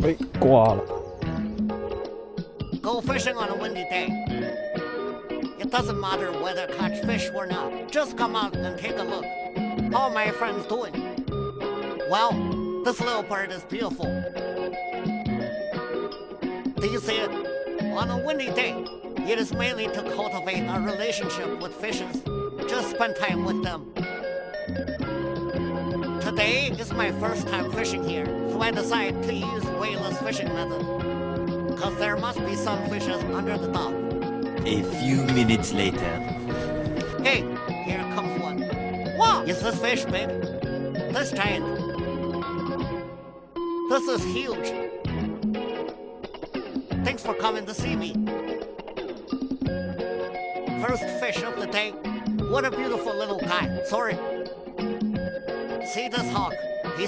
哎，挂了。Go fishing on a windy day. It doesn't matter whether catch fish or not. Just come out and take a look. How are my friends doing? Well, this little bird is beautiful. Do you see it? On a windy day, it is mainly to cultivate a relationship with fishes. Just spend time with them. Today is my first time fishing here, so I decided to use weightless fishing method. Cause there must be some fishes under the dock. A few minutes later. Hey, here comes one. Wow, is this fish big? This giant. This is huge. Thanks for coming to see me. First fish of the day. What a beautiful little guy. Sorry. See this hawk?